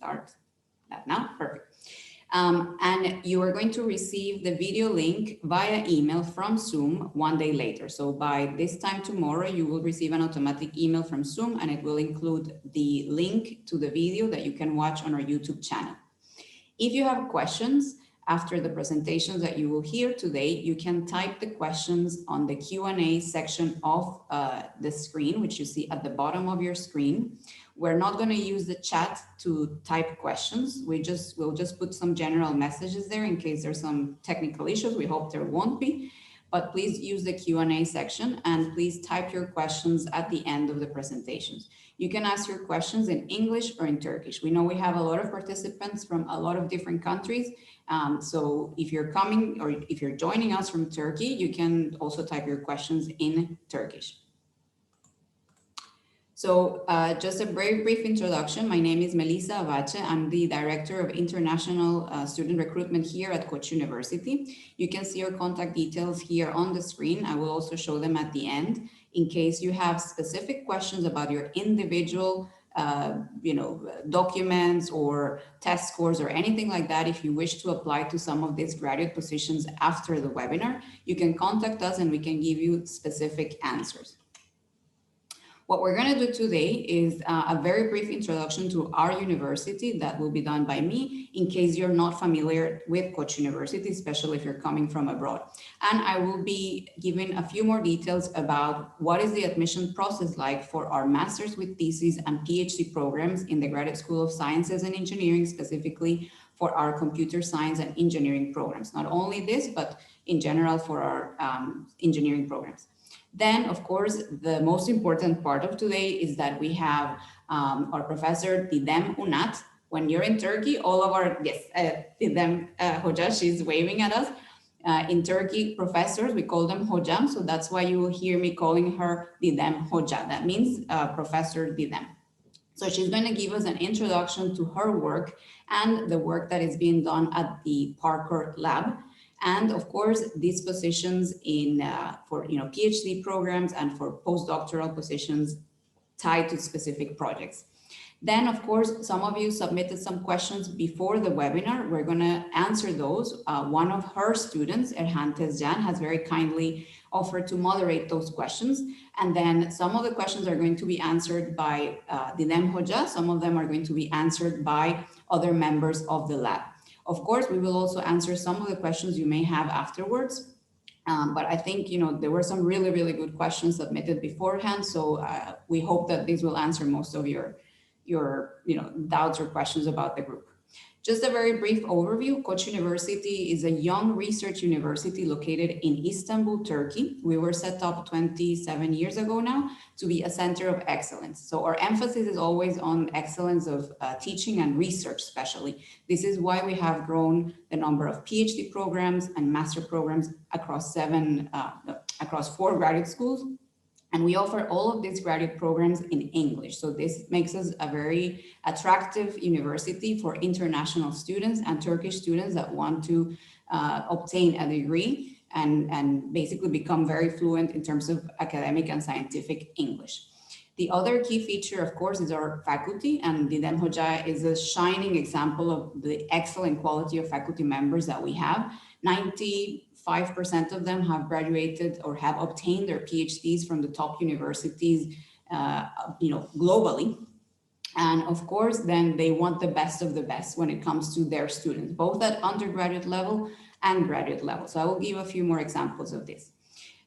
start that now. Perfect. And you are going to receive the video link via email from Zoom 1 day later. So by this time tomorrow, you will receive an automatic email from Zoom, and it will include the link to the video that you can watch on our YouTube channel. If you have questions after the presentations that you will hear today, you can type the questions on the Q&A section of the screen, which you see at the bottom of your screen. We're not going to use the chat to type questions. We'll just put some general messages there in case there's some technical issues. We hope there won't be, but please use the Q&A section and please type your questions at the end of the presentations. You can ask your questions in English or in Turkish. We know we have a lot of participants from a lot of different countries. So if you're coming or if you're joining us from Turkey, you can also type your questions in Turkish. So just a very brief introduction. My name is Melissa Avache. I'm the Director of International Student Recruitment here at Koç University. You can see your contact details here on the screen. I will also show them at the end in case you have specific questions about your individual documents or test scores or anything like that. If you wish to apply to some of these graduate positions after the webinar, you can contact us and we can give you specific answers. What we're going to do today is a very brief introduction to our university that will be done by me in case you're not familiar with Koç University, especially if you're coming from abroad. And I will be giving a few more details about what is the admission process like for our master's with thesis and PhD programs in the Graduate School of Sciences and Engineering, specifically for our computer science and engineering programs. Not only this, but in general for our engineering programs. Then, of course, the most important part of today is that we have our professor Didem Unat. When you're in Turkey, all of our, yes, Didem Hoca, she's waving at us. In Turkey, professors, we call them hocam, so that's why you will hear me calling her Didem Hoca. That means Professor Didem. So she's going to give us an introduction to her work and the work that is being done at the ParCore lab. And of course, these positions for PhD programs and for postdoctoral positions tied to specific projects. Then, of course, some of you submitted some questions before the webinar. We're going to answer those. One of her students, Erhan Tezcan, has very kindly offered to moderate those questions. And then some of the questions are going to be answered by Didem Hoca. Some of them are going to be answered by other members of the lab. Of course, we will also answer some of the questions you may have afterwards. But I think, there were some really, really good questions submitted beforehand. So we hope that these will answer most of your doubts or questions about the group. Just a very brief overview. Koç University is a young research university located in Istanbul, Turkey. We were set up 27 years ago now to be a center of excellence. So our emphasis is always on excellence of teaching and research, especially. This is why we have grown the number of PhD programs and master programs across 4 graduate schools. And we offer all of these graduate programs in English. So this makes us a very attractive university for international students and Turkish students that want to obtain a degree and basically become very fluent in terms of academic and scientific English. The other key feature, of course, is our faculty, and Didem Hoca is a shining example of the excellent quality of faculty members that we have. 95% of them have graduated or have obtained their PhDs from the top universities, globally. And of course, then they want the best of the best when it comes to their students, both at undergraduate level and graduate level. So I will give a few more examples of this.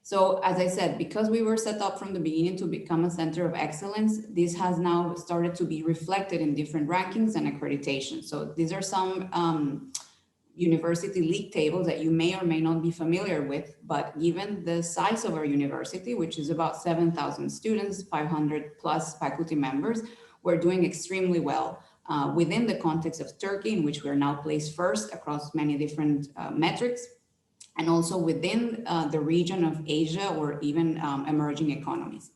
So as I said, because we were set up from the beginning to become a center of excellence, this has now started to be reflected in different rankings and accreditation. So these are some university league tables that you may or may not be familiar with, but given the size of our university, which is about 7,000 students, 500 plus faculty members, we're doing extremely well within the context of Turkey, in which we're now placed first across many different metrics, and also within the region of Asia or even emerging economies.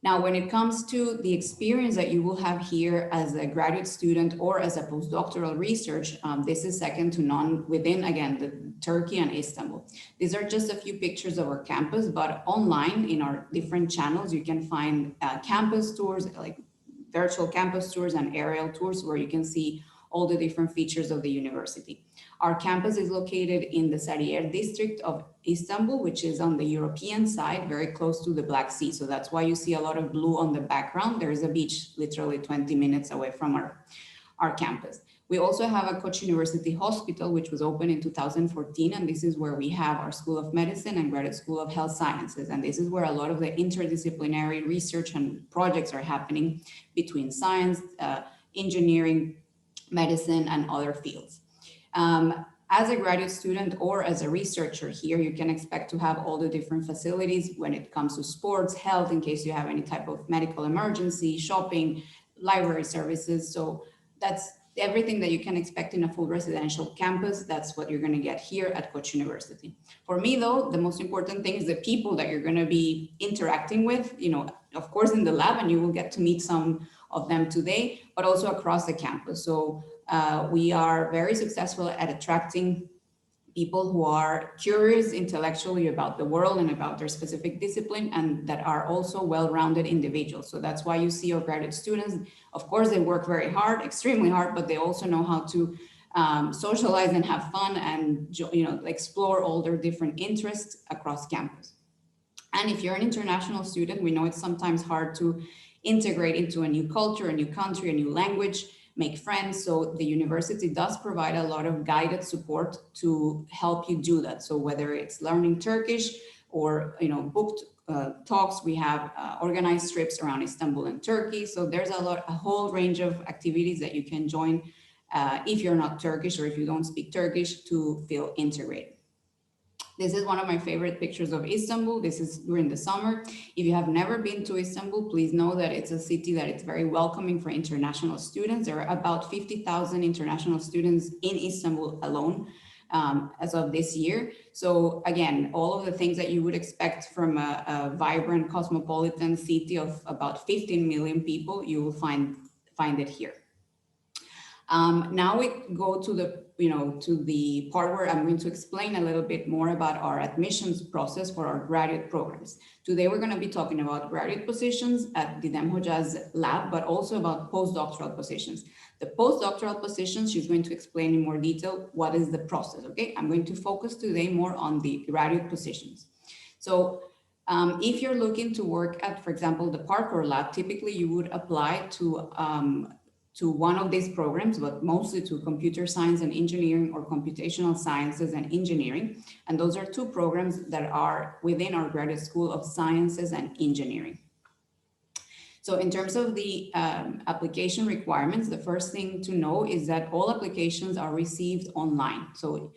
Now, when it comes to the experience that you will have here as a graduate student or as a postdoctoral research, this is second to none within, again, Turkey and Istanbul. These are just a few pictures of our campus, but online in our different channels, you can find campus tours, like virtual campus tours and aerial tours where you can see all the different features of the university. Our campus is located in the Sarıyer district of Istanbul, which is on the European side, very close to the Black Sea. So that's why you see a lot of blue on the background. There is a beach literally 20 minutes away from our campus. We also have a Koç University Hospital, which was opened in 2014, and this is where we have our School of Medicine and Graduate School of Health Sciences. And this is where a lot of the interdisciplinary research and projects are happening between science, engineering, medicine, and other fields. As a graduate student or as a researcher here, you can expect to have all the different facilities when it comes to sports, health, in case you have any type of medical emergency, shopping, library services. So that's everything that you can expect in a full residential campus. That's what you're going to get here at Koç University. For me, though, the most important thing is the people that you're going to be interacting with, of course, in the lab, and you will get to meet some of them today, but also across the campus. So we are very successful at attracting people who are curious intellectually about the world and about their specific discipline, and that are also well-rounded individuals. So that's why you see our graduate students, of course, they work very hard, extremely hard, but they also know how to socialize and have fun and explore all their different interests across campus. And if you're an international student, we know it's sometimes hard to integrate into a new culture, a new country, a new language, make friends. So the university does provide a lot of guided support to help you do that. So whether it's learning Turkish or booked talks, we have organized trips around Istanbul and Turkey. So there's a whole range of activities that you can join if you're not Turkish or if you don't speak Turkish to feel integrated. This is one of my favorite pictures of Istanbul. This is during the summer. If you have never been to Istanbul, please know that it's a city that it's very welcoming for international students. There are about 50,000 international students in Istanbul alone as of this year. So again, all of the things that you would expect from a vibrant cosmopolitan city of about 15 million people, you will find it here. Now we go to the part where I'm going to explain a little bit more about our admissions process for our graduate programs. Today, we're going to be talking about graduate positions at Didem Hoca's lab, but also about postdoctoral positions. The postdoctoral positions, she's going to explain in more detail what is the process, okay? I'm going to focus today more on the graduate positions. So if you're looking to work at, for example, the ParCore lab, typically you would apply to one of these programs, but mostly to computer science and engineering or computational sciences and engineering. And those are two programs that are within our Graduate School of Sciences and Engineering. So in terms of the application requirements, the first thing to know is that all applications are received online. So,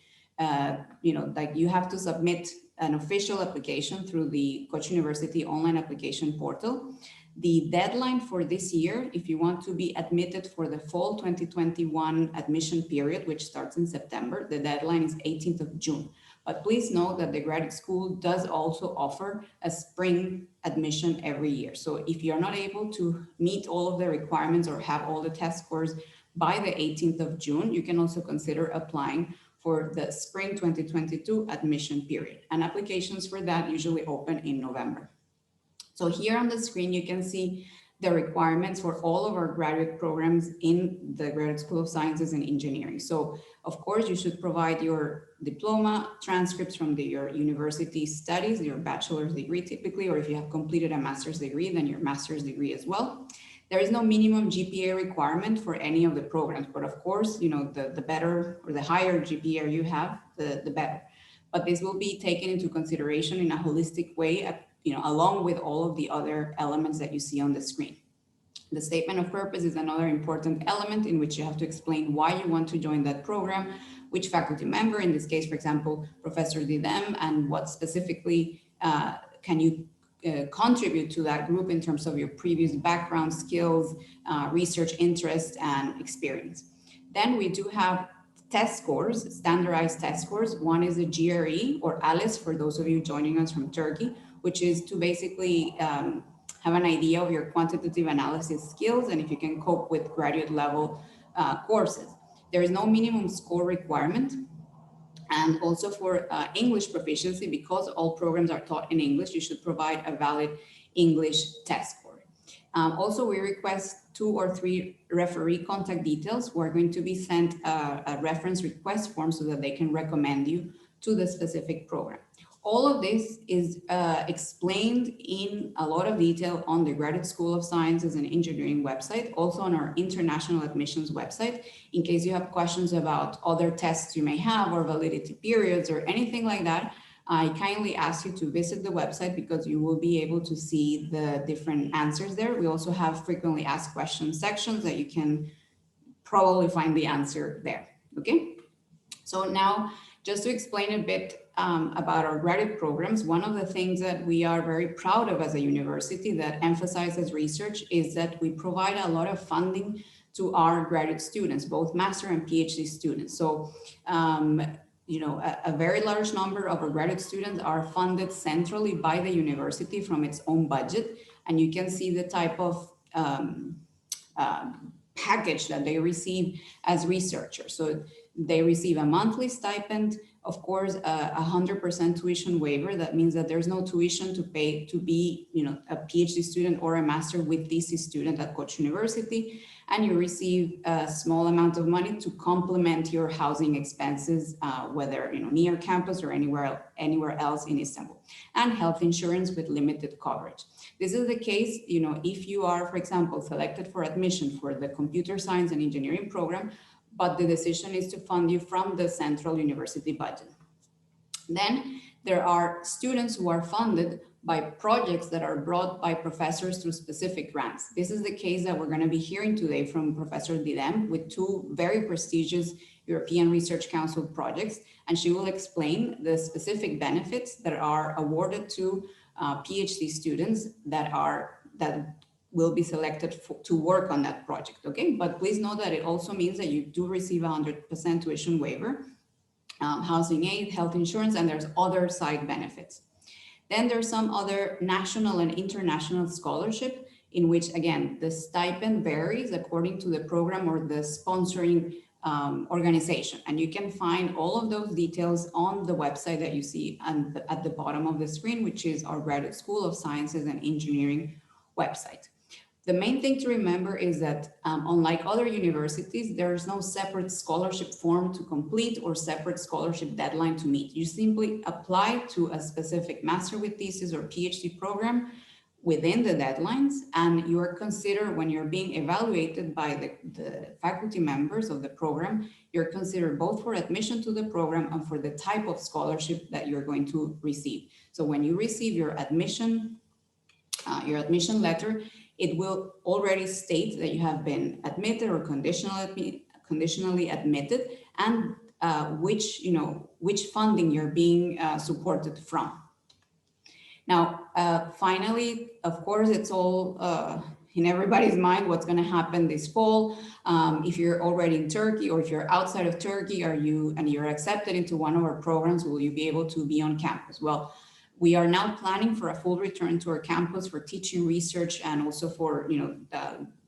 you have to submit an official application through the Koç University online application portal. The deadline for this year, if you want to be admitted for the fall 2021 admission period, which starts in September, the deadline is 18th of June. But please note that the graduate school does also offer a spring admission every year. So if you're not able to meet all of the requirements or have all the test scores by the 18th of June, you can also consider applying for the spring 2022 admission period. And applications for that usually open in November. So here on the screen, you can see the requirements for all of our graduate programs in the Graduate School of Sciences and Engineering. So of course, you should provide your diploma, transcripts from your university studies, your bachelor's degree typically, or if you have completed a master's degree, then your master's degree as well. There is no minimum GPA requirement for any of the programs, but of course, the better or the higher GPA you have, the better. But this will be taken into consideration in a holistic way along with all of the other elements that you see on the screen. The statement of purpose is another important element in which you have to explain why you want to join that program, which faculty member, in this case, for example, Professor Didem, and what specifically can you contribute to that group in terms of your previous background, skills, research interest, and experience. Then we do have test scores, standardized test scores. One is a GRE or ALES for those of you joining us from Turkey, which is to basically have an idea of your quantitative analysis skills and if you can cope with graduate level courses. There is no minimum score requirement. And also for English proficiency, because all programs are taught in English, you should provide a valid English test score. Also, we request 2 or 3 referee contact details who are going to be sent a reference request form so that they can recommend you to the specific program. All of this is explained in a lot of detail on the Graduate School of Sciences and Engineering website, also on our international admissions website, in case you have questions about other tests you may have or validity periods or anything like that. I kindly ask you to visit the website because you will be able to see the different answers there. We also have frequently asked questions sections that you can probably find the answer there, okay? So now, just to explain a bit about our graduate programs, one of the things that we are very proud of as a university that emphasizes research is that we provide a lot of funding to our graduate students, both master and PhD students. So, you know, a very large number of our graduate students are funded centrally by the university from its own budget. And you can see the type of package that they receive as researchers. So they receive a monthly stipend, of course, 100% tuition waiver. That means that there's no tuition to pay to be, you know, a PhD student or a master with thesis student at Koç University. And you receive a small amount of money to complement your housing expenses, whether, you know, near campus or anywhere else in Istanbul, and health insurance with limited coverage. This is the case, you know, if you are, for example, selected for admission for the computer science and engineering program, but the decision is to fund you from the central university budget. Then there are students who are funded by projects that are brought by professors through specific grants. This is the case that we're going to be hearing today from Professor Didem with 2 very prestigious European Research Council projects, and she will explain the specific benefits that are awarded to PhD students that will be selected to work on that project, okay? But please know that it also means that you do receive 100% tuition waiver, housing aid, health insurance, and there's other side benefits. Then there's some other national and international scholarship in which, again, the stipend varies according to the program or the sponsoring organization. And you can find all of those details on the website that you see at the bottom of the screen, which is our Graduate School of Sciences and Engineering website. The main thing to remember is that unlike other universities, there is no separate scholarship form to complete or separate scholarship deadline to meet. You simply apply to a specific master with thesis or PhD program within the deadlines, and you are considered, when you're being evaluated by the faculty members of the program, you're considered both for admission to the program and for the type of scholarship that you're going to receive. So when you receive your admission letter, it will already state that you have been admitted or conditionally admitted, and which funding you're being supported from. Now, finally, of course, it's all in everybody's mind what's going to happen this fall. If you're already in Turkey or if you're outside of Turkey, you're accepted into one of our programs, will you be able to be on campus? Well, we are now planning for a full return to our campus for teaching, research, and also for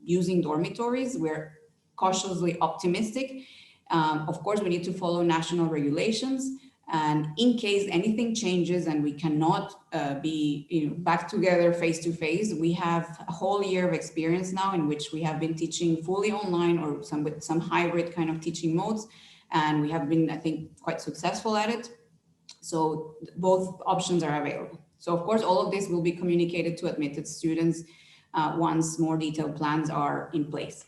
using dormitories. We're cautiously optimistic. Of course, we need to follow national regulations. And in case anything changes and we cannot be back together face to face, we have a whole year of experience now in which we have been teaching fully online or with some hybrid kind of teaching modes. And we have been, I think, quite successful at it. So both options are available. So of course, all of this will be communicated to admitted students once more detailed plans are in place.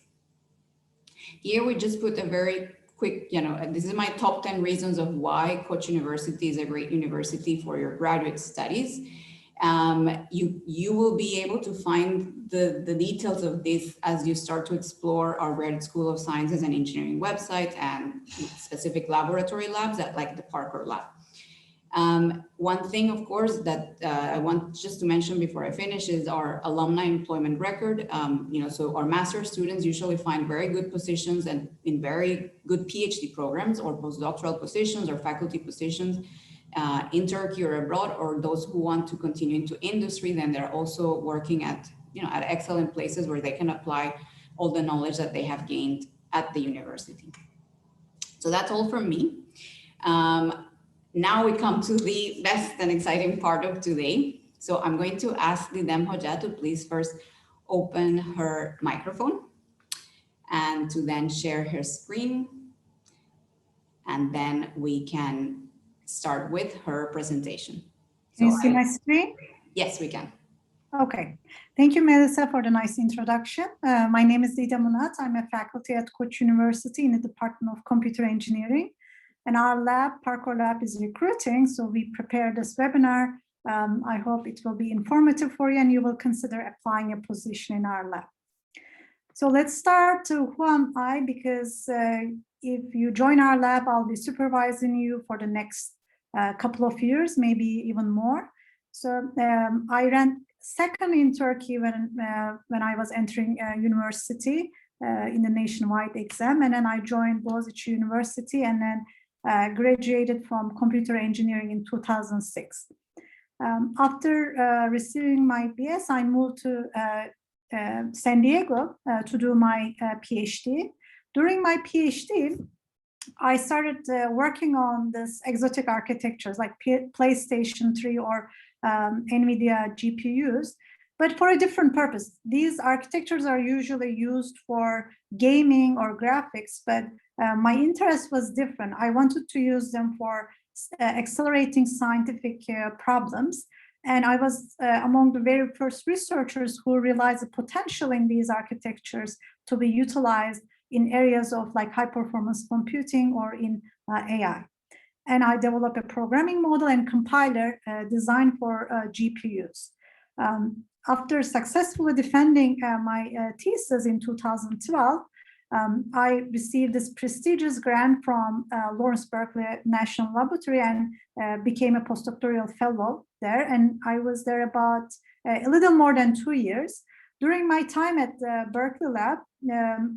Here we just put a very quick, this is my top 10 reasons of why Koç University is a great university for your graduate studies. You will be able to find the details of this as you start to explore our Graduate School of Sciences and Engineering website and specific laboratory labs like the ParCore lab. One thing, of course, that I want just to mention before I finish is our alumni employment record. So our master students usually find very good positions and in very good PhD programs or postdoctoral positions or faculty positions in Turkey or abroad, or those who want to continue into industry, then they're also working at excellent places where they can apply all the knowledge that they have gained at the university. So that's all from me. Now we come to the best and exciting part of today. So I'm going to ask Didem Hoca to please first open her microphone and to then share her screen. And then we can start with her presentation. Can you see my screen? Yes, we can. Okay. Thank you, Melissa, for the nice introduction. My name is Didem Munat. I'm a faculty at Koç University in the Department of Computer Engineering. And our lab, ParCore Lab, is recruiting. So we prepared this webinar. I hope it will be informative for you and you will consider applying a position in our lab. So let's start to who am I, because if you join our lab, I'll be supervising you for the next couple of years, maybe even more. So I ran second in Turkey when I was entering university in the nationwide exam, and then I joined Boğaziçi University and then graduated from computer engineering in 2006. After receiving my BS, I moved to San Diego to do my PhD. During my PhD, I started working on this exotic architectures like PlayStation 3 or NVIDIA GPUs, but for a different purpose. These architectures are usually used for gaming or graphics, but my interest was different. I wanted to use them for accelerating scientific problems. And I was among the very first researchers who realized the potential in these architectures to be utilized in areas of like high performance computing or in AI. And I developed a programming model and compiler designed for GPUs. After successfully defending my thesis in 2012, I received this prestigious grant from Lawrence Berkeley National Laboratory and became a postdoctoral fellow there. And I was there about a little more than 2 years. During my time at the Berkeley Lab,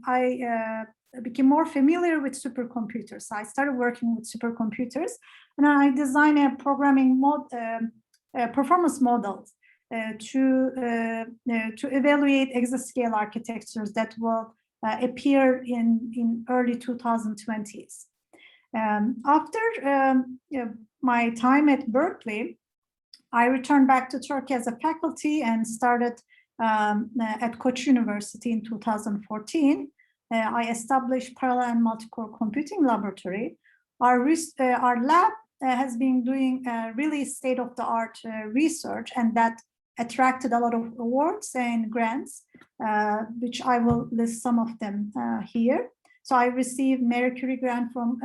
I became more familiar with supercomputers. I started working with supercomputers, and I designed a programming performance models to evaluate exascale architectures that will appear in early 2020s. After my time at Berkeley, I returned back to Turkey as a faculty and started at Koç University in 2014. I established parallel and multi-core computing laboratory. Our lab has been doing really state-of-the-art research, and that attracted a lot of awards and grants, which I will list some of them here. So I received Marie Curie grant from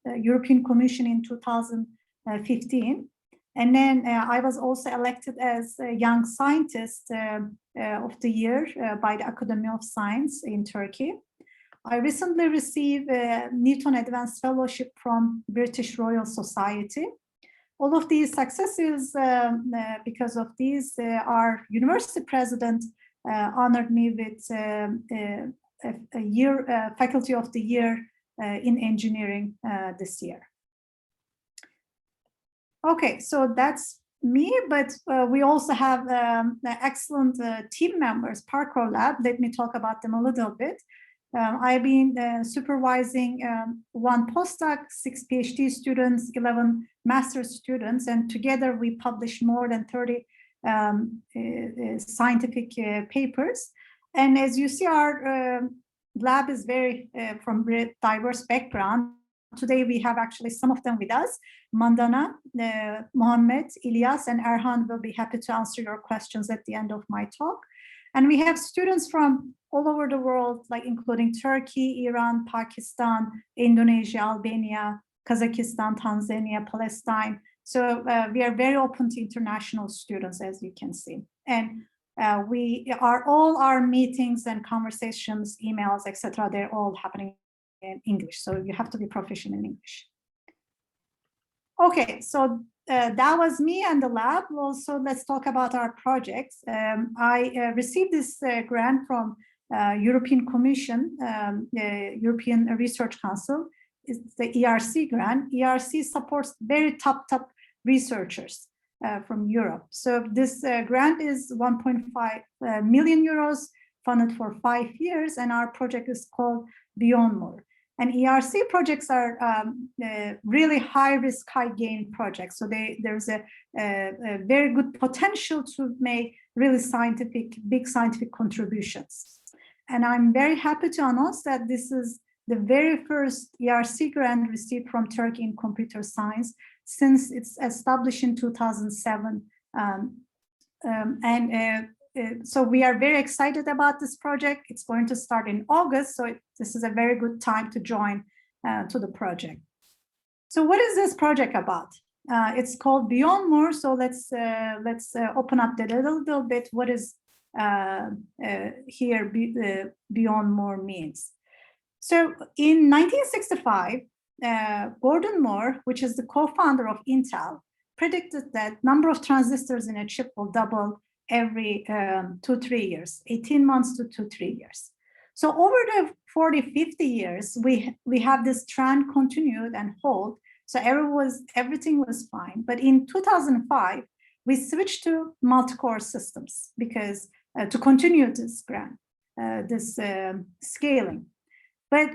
European Commission in 2015. And then I was also elected as a Young Scientist of the Year by the Academy of Science in Turkey. I recently received a Newton Advanced Fellowship from British Royal Society. All of these successes, because of these, our university president honored me with a year Faculty of the Year in Engineering this year. Okay, so that's me, but we also have excellent team members, ParCore Lab. Let me talk about them a little bit. I've been supervising 1 postdoc, 6 PhD students, 11 master's students, and together we published more than 30 scientific papers. And as you see, our lab is very from very diverse background. Today we have actually some of them with us. Mandana, Mohammed, Ilyas, and Erhan will be happy to answer your questions at the end of my talk. And we have students from all over the world, like including Turkey, Iran, Pakistan, Indonesia, Albania, Kazakhstan, Tanzania, Palestine. So we are very open to international students, as you can see. And all our meetings and conversations, emails, etc., they're all happening in English. So you have to be proficient in English. Okay, so that was me and the lab. Also, let's talk about our projects. I received this grant from European Commission, European Research Council. It's the ERC grant. ERC supports very top researchers from Europe. So this grant is 1.5 million euros, funded for 5 years, and our project is called Beyond More. And ERC projects are really high risk, high gain projects. So there's a very good potential to make really big scientific contributions. And I'm very happy to announce that this is the very first ERC grant received from Turkey in computer science since its established in 2007. So we are very excited about this project. It's going to start in August, so this is a very good time to join to the project. So what is this project about? It's called Beyond More. So let's open up that a little bit. What is here Beyond More means? So in 1965, Gordon Moore, which is the co-founder of Intel, predicted that number of transistors in a chip will double every 2-3 years, 18 months to 2-3 years. So over the 40-50 years, we have this trend continued and hold. So everything was fine. But in 2005, we switched to multi-core systems because to continue this scaling. But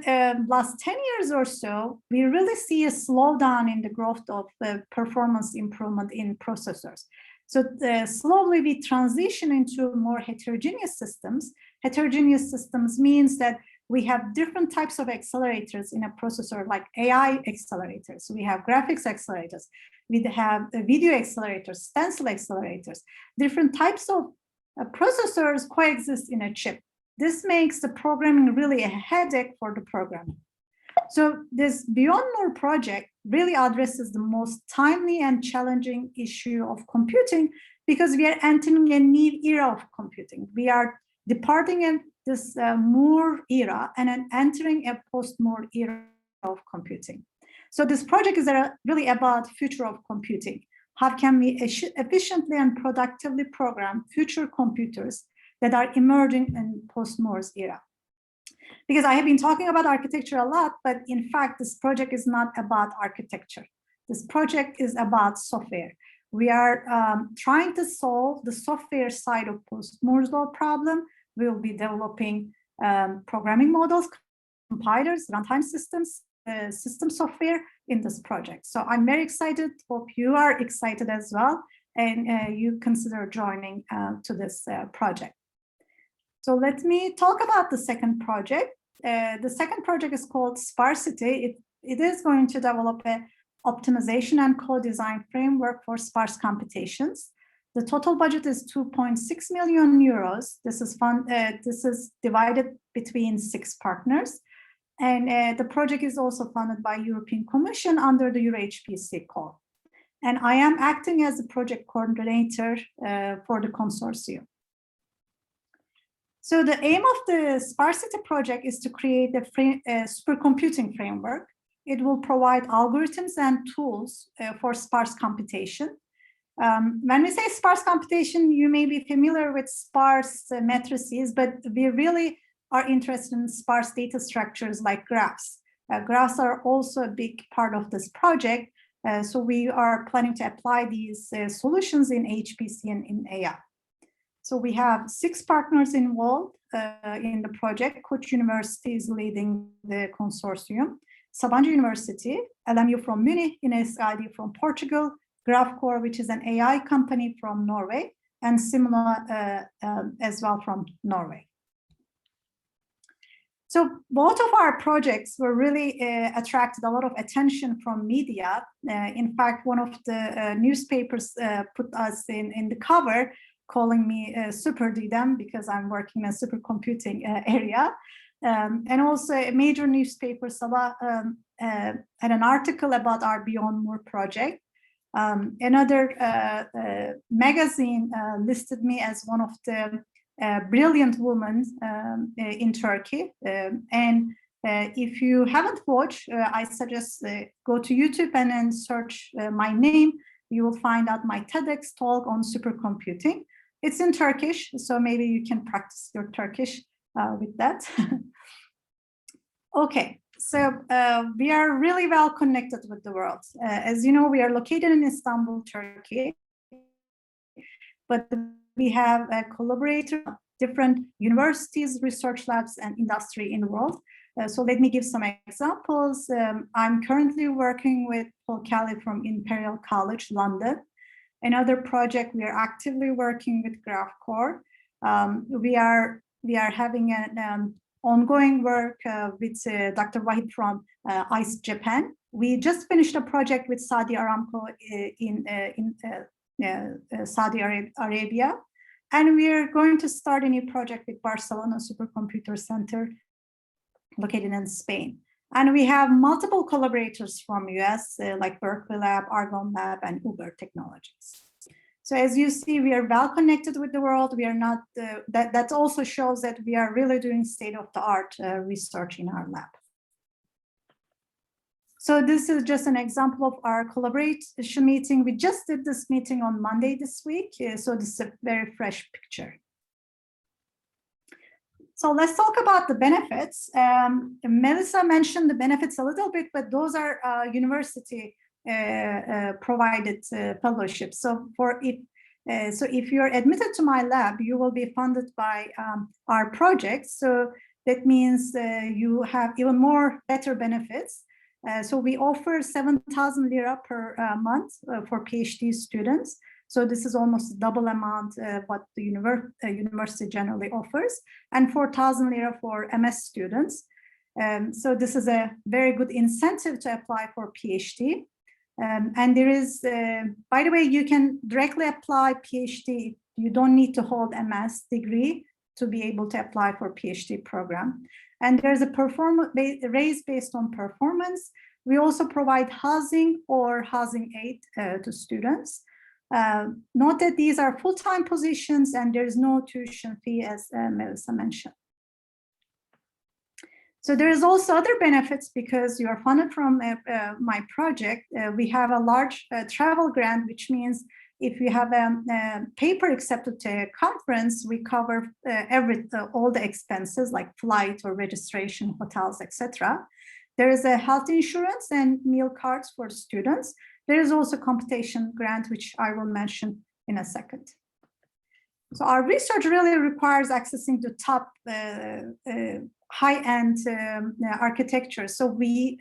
last 10 years or so, we really see a slowdown in the growth of performance improvement in processors. So slowly we transition into more heterogeneous systems. Heterogeneous systems means that we have different types of accelerators in a processor, like AI accelerators. We have graphics accelerators. We have video accelerators, stencil accelerators. Different types of processors coexist in a chip. This makes the programming really a headache for the programmer. So this Beyond More project really addresses the most timely and challenging issue of computing because we are entering a new era of computing. We are departing in this Moore era and then entering a post-Moore era of computing. So this project is really about future of computing. How can we efficiently and productively program future computers that are emerging in post-Moore's era? Because I have been talking about architecture a lot, but in fact, this project is not about architecture. This project is about software. We are trying to solve the software side of post-Moore's law problem. We will be developing programming models, compilers, runtime systems, system software in this project. So I'm very excited. Hope you are excited as well, and you consider joining to this project. So let me talk about the second project. The second project is called Sparsity. It is going to develop an optimization and co-design framework for sparse computations. The total budget is 2.6 million euros. This is divided between 6 partners. And the project is also funded by European Commission under the EuroHPC call. And I am acting as the project coordinator for the consortium. So the aim of the Sparsity project is to create a supercomputing framework. It will provide algorithms and tools for sparse computation. When we say sparse computation, you may be familiar with sparse matrices, but we really are interested in sparse data structures like graphs. Graphs are also a big part of this project. So we are planning to apply these solutions in HPC and in AI. So we have 6 partners involved in the project. Koç University is leading the consortium. Sabancı University, LMU from Munich, INESID from Portugal, ParCore, which is an AI company from Norway, and Simula as well from Norway. So both of our projects were really attracted a lot of attention from media. In fact, one of the newspapers put us in the cover, calling me Super DDM because I'm working in a supercomputing area. And also a major newspaper, Sabah, had an article about our Beyond More project. Another magazine listed me as one of the brilliant women in Turkey. And if you haven't watched, I suggest go to YouTube and then search my name. You will find out my TEDx talk on supercomputing. It's in Turkish, so maybe you can practice your Turkish with that. Okay, so we are really well connected with the world. As you know, we are located in Istanbul, Turkey, but we have collaborators, different universities, research labs, and industry in the world. So let me give some examples. I'm currently working with Paul Kelly from Imperial College London. Another project we are actively working with ParCore. We are having an ongoing work with Dr. Wahid from ICE Japan. We just finished a project with Saudi Aramco in Saudi Arabia, and we are going to start a new project with Barcelona Supercomputer Center located in Spain. And we have multiple collaborators from US like Berkeley Lab, Argonne Lab, and Uber Technologies. So as you see, we are well connected with the world. We are not, that also shows that we are really doing state-of-the-art research in our lab. So this is just an example of our collaboration meeting. We just did this meeting on Monday this week. So this is a very fresh picture. So let's talk about the benefits. Melissa mentioned the benefits a little bit, but those are university provided fellowships. So if you're admitted to my lab, you will be funded by our project. So that means you have even more better benefits. So we offer 7,000 lira per month for PhD students. So this is almost double amount what the university generally offers, and 4,000 lira for MS students. So this is a very good incentive to apply for PhD. And there is, by the way, you can directly apply PhD. You don't need to hold MS degree to be able to apply for PhD program. And there's a raise based on performance. We also provide housing or housing aid to students. Note that these are full-time positions and there's no tuition fee, as Melissa mentioned. So there is also other benefits because you are funded from my project. We have a large travel grant, which means if you have a paper accepted to a conference, we cover all the expenses like flight or registration, hotels, etc. There is a health insurance and meal cards for students. There is also computation grant, which I will mention in a second. So our research really requires accessing the top high-end architecture. So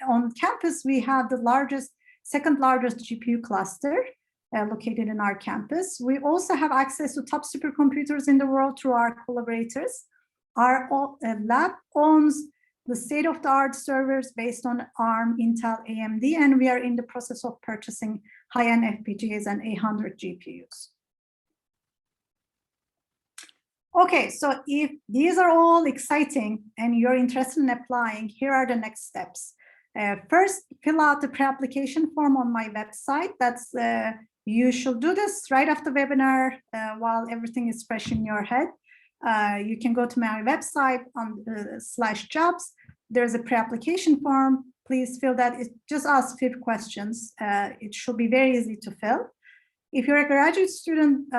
on campus, we have the second largest GPU cluster located in our campus. We also have access to top supercomputers in the world through our collaborators. Our lab owns the state-of-the-art servers based on ARM, Intel, AMD, and we are in the process of purchasing high-end FPGAs and 800 GPUs. Okay, so if these are all exciting and you're interested in applying, here are the next steps. First, fill out the pre-application form on my website. You should do this right after the webinar while everything is fresh in your head. You can go to my website on /jobs. There's a pre-application form. Please fill that. It just asks 5 questions. It should be very easy to fill. If you're a graduate student,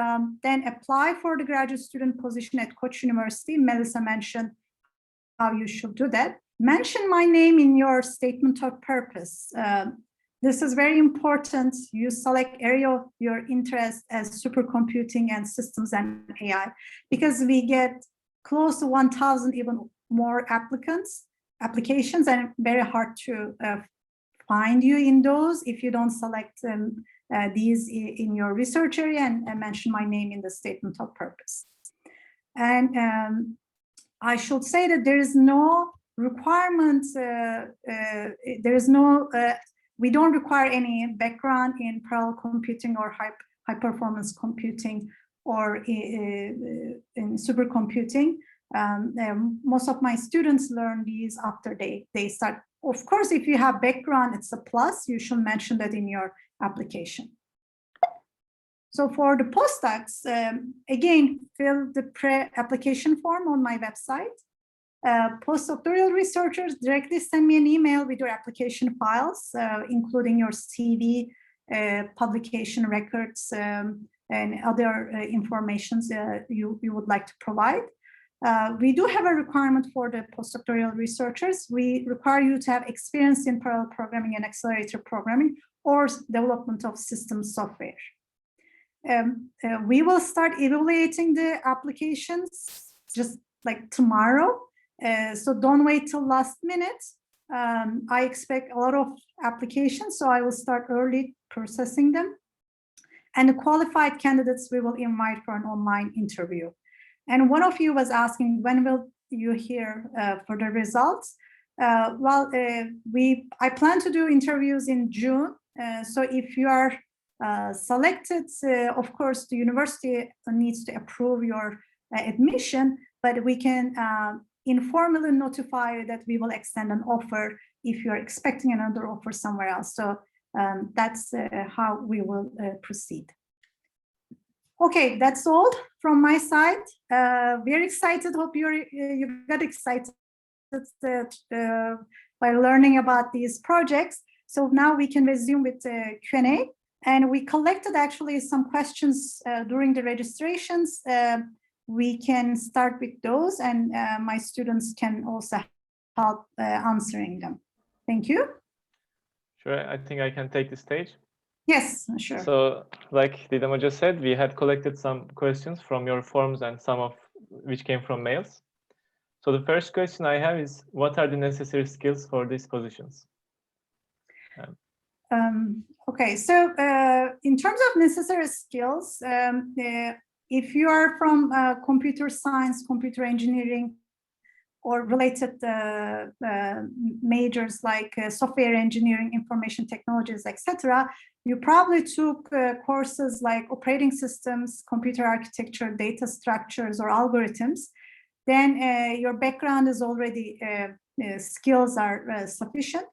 then apply for the graduate student position at Koç University. Melissa mentioned how you should do that. Mention my name in your statement of purpose. This is very important. You select area of your interest as supercomputing and systems and AI, because we get close to 1,000 even more applications, and very hard to find you in those if you don't select these in your research area and mention my name in the statement of purpose. And I should say that there is no requirement, we don't require any background in parallel computing or high performance computing or in supercomputing. Most of my students learn these after they start. Of course, if you have background, it's a plus. You should mention that in your application. So for the postdocs, again, fill the pre-application form on my website. Postdoctoral researchers, directly send me an email with your application files, including your CV, publication records, and other informations you would like to provide. We do have a requirement for the postdoctoral researchers. We require you to have experience in parallel programming and accelerator programming or development of system software. We will start evaluating the applications just like tomorrow. So don't wait till last minute. I expect a lot of applications, so I will start early processing them. And the qualified candidates we will invite for an online interview. And one of you was asking, when will you hear for the results? I plan to do interviews in June. So if you are selected, of course, the university needs to approve your admission, but we can informally notify you that we will extend an offer if you're expecting another offer somewhere else. So that's how we will proceed. Okay, that's all from my side. Very excited. Hope you got excited by learning about these projects. So now we can resume with the Q&A. And we collected actually some questions during the registrations. We can start with those, and my students can also help answering them. Thank you. Sure, I think I can take the stage. Yes, sure. So, like Didem just said, we had collected some questions from your forms and some of which came from mails. So the first question I have is, what are the necessary skills for these positions? Okay, so in terms of necessary skills, if you are from computer science, computer engineering, or related majors like software engineering, information technologies, etc., you probably took courses like operating systems, computer architecture, data structures, or algorithms. Then your background is already, skills are sufficient.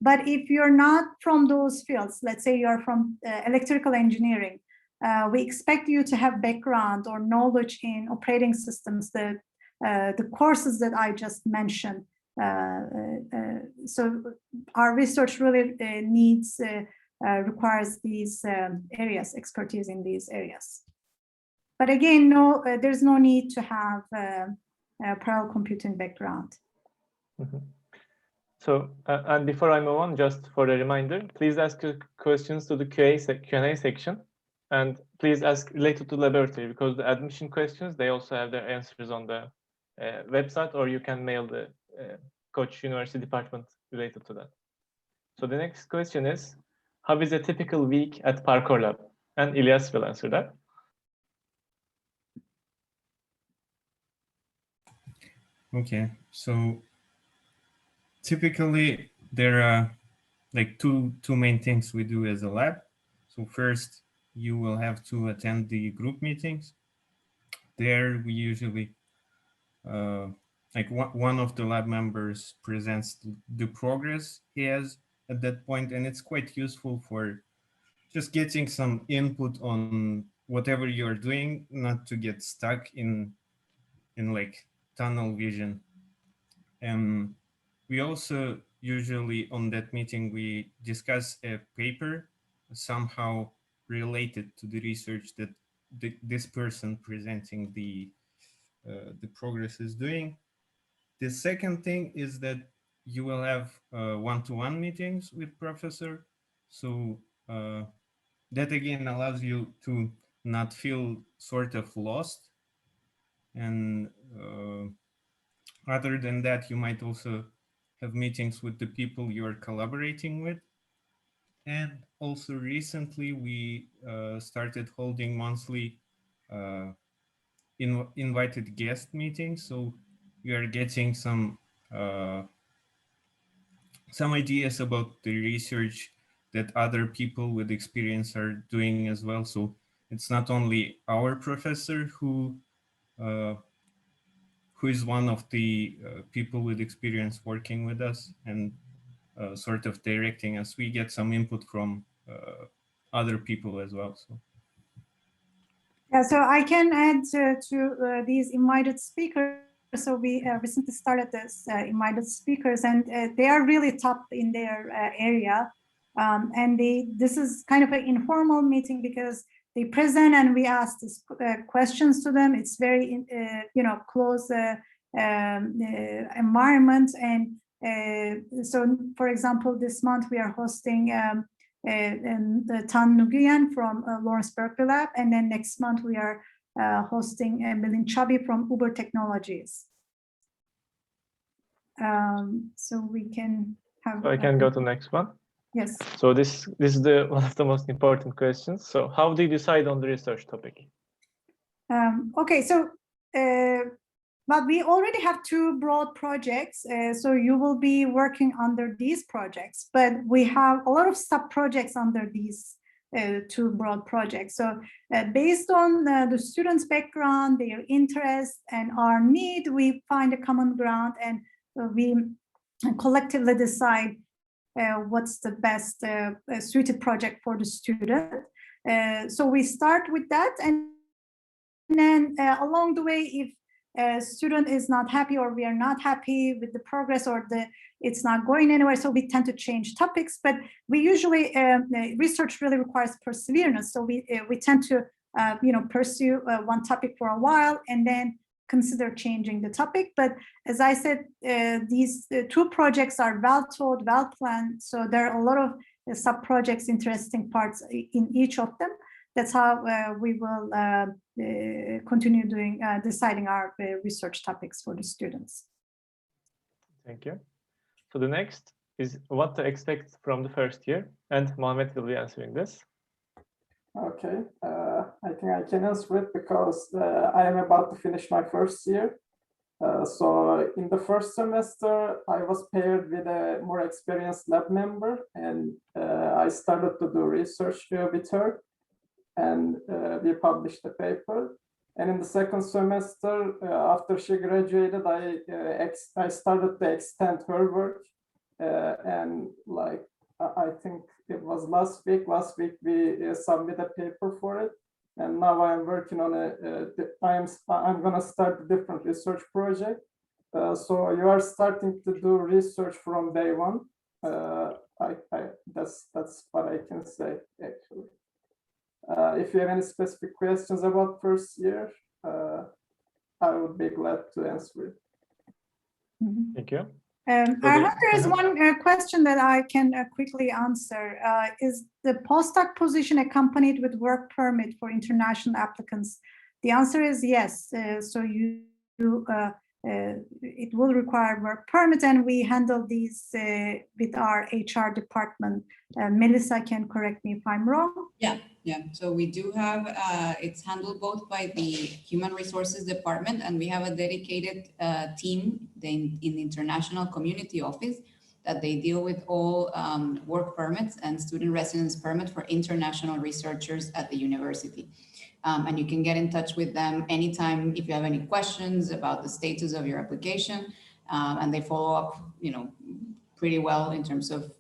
But if you're not from those fields, let's say you're from electrical engineering, we expect you to have background or knowledge in operating systems, the courses that I just mentioned. So our research really requires these areas, expertise in these areas. But again, there's no need to have a parallel computing background. Mm-hmm. So, and before I move on, just for a reminder, please ask your questions to the Q&A section, and please ask related to laboratory, because the admission questions, they also have their answers on the website, or you can mail the Koç University department related to that. So the next question is, how is a typical week at ParCore Lab? And Ilyas will answer that. Okay, so typically there are like two main things we do as a lab. So first, you will have to attend the group meetings. There we usually like one of the lab members presents the progress he has at that point, and it's quite useful for just getting some input on whatever you're doing, not to get stuck in like tunnel vision. We also usually on that meeting, we discuss a paper somehow related to the research that this person presenting the progress is doing. The second thing is that you will have one-to-one meetings with professor. So that again allows you to not feel sort of lost. And other than that, you might also have meetings with the people you're collaborating with. And also recently we started holding monthly invited guest meetings. So we are getting some ideas about the research that other people with experience are doing as well. So it's not only our professor who is one of the people with experience working with us and sort of directing us. We get some input from other people as well. So. Yeah, so I can add to these invited speakers. So we recently started this invited speakers, and they are really top in their area. And this is kind of an informal meeting because they present and we ask these questions to them. It's very, close environment. And so, for example, this month we are hosting Tan Nguyen from Lawrence Berkeley Lab, and then next month we are hosting Milin Chabi from Uber Technologies. So we can have. So I can go to the next one. Yes. So this is the one of the most important questions. So how do you decide on the research topic? Okay, so but we already have two broad projects, so you will be working under these projects, but we have a lot of sub-projects under these two broad projects. So based on the students' background, their interest, and our need, we find a common ground, and we collectively decide what's the best suited project for the student. So we start with that, and then along the way, if a student is not happy or we are not happy with the progress or it's not going anywhere, so we tend to change topics. But we usually research really requires perseverance, so we tend to pursue one topic for a while and then consider changing the topic. But as I said, these two projects are well thought, well planned, so there are a lot of sub projects, interesting parts in each of them. That's how we will continue doing deciding our research topics for the students. Thank you. So the next is what to expect from the first year, and Mohammed will be answering this. Okay, I think I can answer it because I am about to finish my first year. So in the first semester, I was paired with a more experienced lab member, and I started to do research with her, and we published the paper. And in the second semester, after she graduated, I started to extend her work, and like I think it was last week we submitted a paper for it, and now I'm working on I'm gonna start a different research project. So you are starting to do research from day one. That's what I can say actually. If you have any specific questions about first year, I would be glad to answer it. Mm-hmm. Thank you. I hope there is one question that I can quickly answer. Is the postdoc position accompanied with work permit for international applicants? The answer is yes. So it will require work permit, and we handle these with our HR department. Melissa can correct me if I'm wrong. Yeah. So we do have, it's handled both by the Human Resources Department, and we have a dedicated team in the International Community Office that they deal with all work permits and student residence permit for international researchers at the university. And you can get in touch with them anytime if you have any questions about the status of your application, and they follow up, pretty well in terms of,